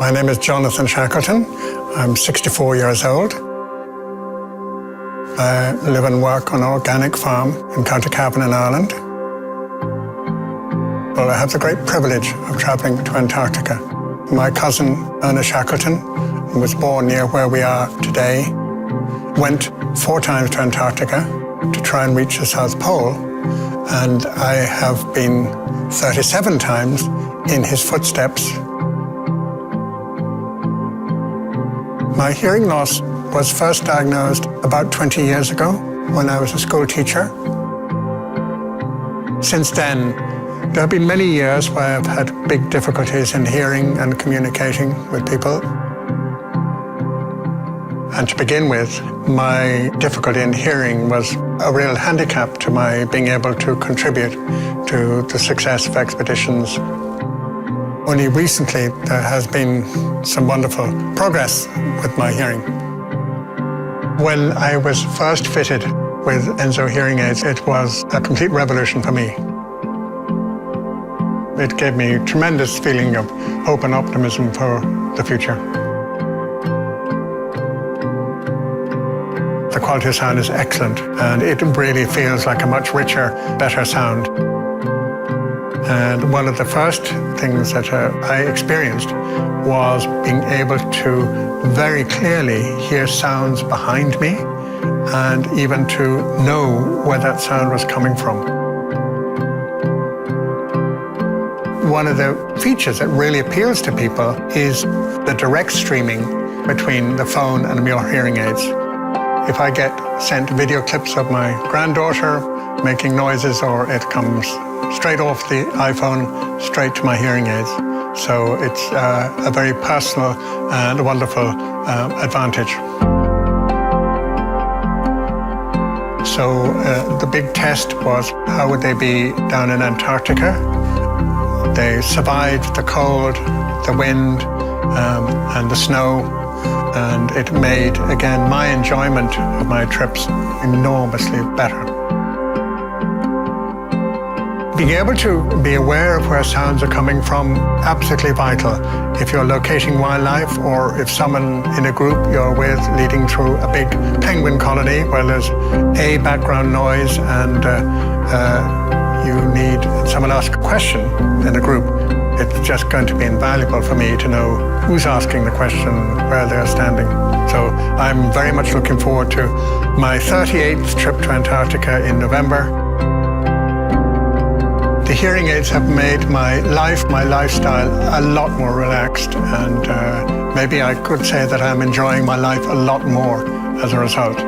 My name is Jonathan Shackleton. I'm 64 years old. I live and work on an organic farm in County Cavan in Ireland. Well, I have the great privilege of travelling to Antarctica. My cousin, Ernest Shackleton, who was born near where we are today, went 4 times to Antarctica to try and reach the South Pole, and I have been 37 times in his footsteps. My hearing loss was first diagnosed about 20 years ago when I was a school teacher. Since then, there have been many years where I've had big difficulties in hearing and communicating with people. And to begin with, my difficulty in hearing was a real handicap to my being able to contribute to the success of expeditions. Only recently there has been some wonderful progress with my hearing. When I was first fitted with Enso hearing aids, it was a complete revolution for me. It gave me a tremendous feeling of hope and optimism for the future. The quality of sound is excellent, and it really feels like a much richer, better sound. And one of the first things that I experienced was being able to very clearly hear sounds behind me and even to know where that sound was coming from. One of the features that really appeals to people is the direct streaming between the phone and your hearing aids. If I get sent video clips of my granddaughter making noises, or it comes straight off the iPhone, straight to my hearing aids. So it's a very personal and wonderful advantage. So the big test was how would they be down in Antarctica. They survived the cold, the wind, and the snow, and it made, again, my enjoyment of my trips enormously better. Being able to be aware of where sounds are coming from, absolutely vital. If you're locating wildlife, or if someone in a group you're with leading through a big penguin colony where there's a background noise and you need someone to ask a question in a group, it's just going to be invaluable for me to know who's asking the question, where they're standing. So I'm very much looking forward to my 38th trip to Antarctica in November. The hearing aids have made my life, my lifestyle, a lot more relaxed, and maybe I could say that I'm enjoying my life a lot more as a result.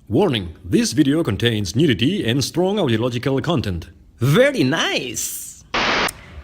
Warning, this video contains nudity and strong audiological content. Very nice!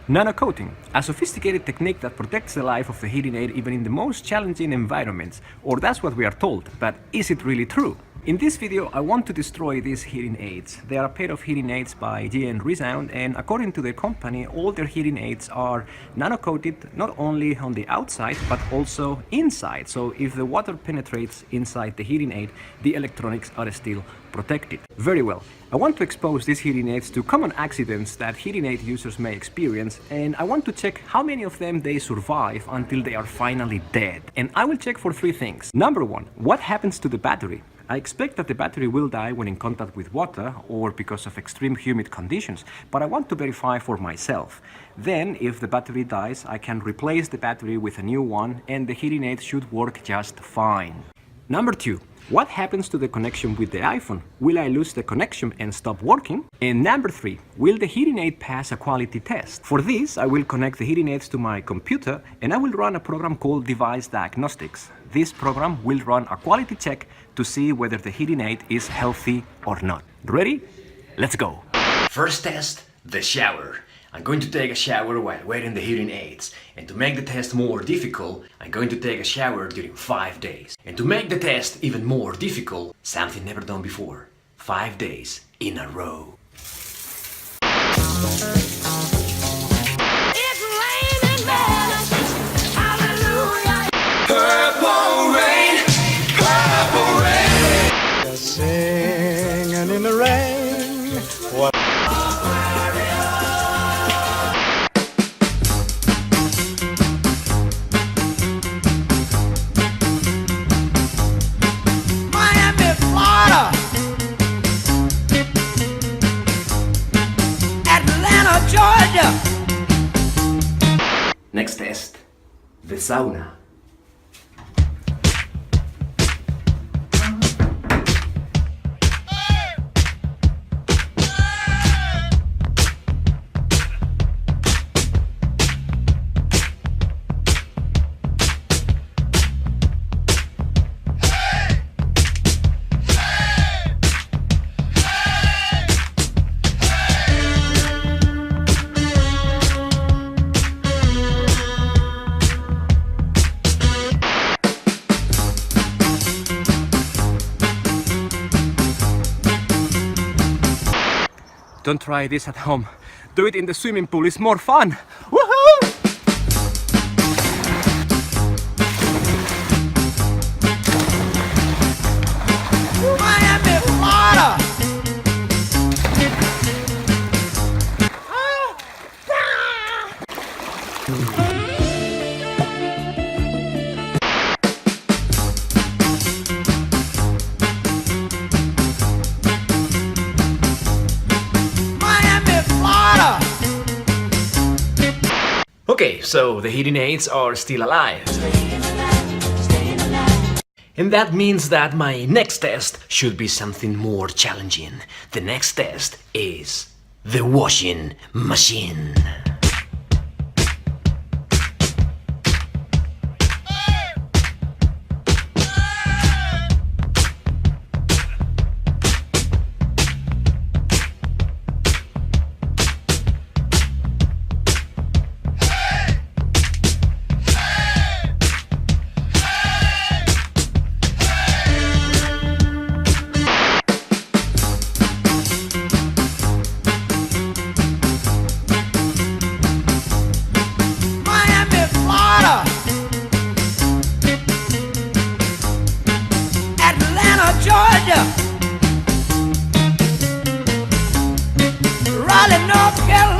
Nanocoating, a sophisticated technique that protects the life of the hearing aid even in the most challenging environments, or that's what we are told, but is it really true? In this video, I want to destroy these hearing aids. They are a pair of hearing aids by ReSound, and according to the company, all their hearing aids are nano-coated not only on the outside, but also inside. So if the water penetrates inside the hearing aid, the electronics are still protected. Very well. I want to expose these hearing aids to common accidents that hearing aid users may experience, and I want to check how many of them they survive until they are finally dead. And I will check for 3 things. Number 1, what happens to the battery? I expect that the battery will die when in contact with water or because of extreme humid conditions, but I want to verify for myself. Then, if the battery dies, I can replace the battery with a new one and the hearing aid should work just fine. Number 2, what happens to the connection with the iPhone? Will I lose the connection and stop working? And number 3, will the hearing aid pass a quality test? For this, I will connect the hearing aids to my computer and I will run a program called Device Diagnostics. This program will run a quality check to see whether the hearing aid is healthy or not. Ready? Let's go! First test, the shower. I'm going to take a shower while wearing the hearing aids. And to make the test more difficult, I'm going to take a shower during 5 days. And to make the test even more difficult, something never done before, 5 days in a row. It's raining men. Hallelujah. Purple rain, purple rain. Singing in the rain. What? Miami, Florida. Atlanta, Georgia. Next test, the sauna. Don't try this at home. Do it in the swimming pool, it's more fun! Woohoo! Miami, Florida. Miami, Florida. Okay, so the hearing aids are still alive. And that means that my next test should be something more challenging. The next test is the washing machine. Miami, Florida. Atlanta, Georgia. Raleigh, North Carolina.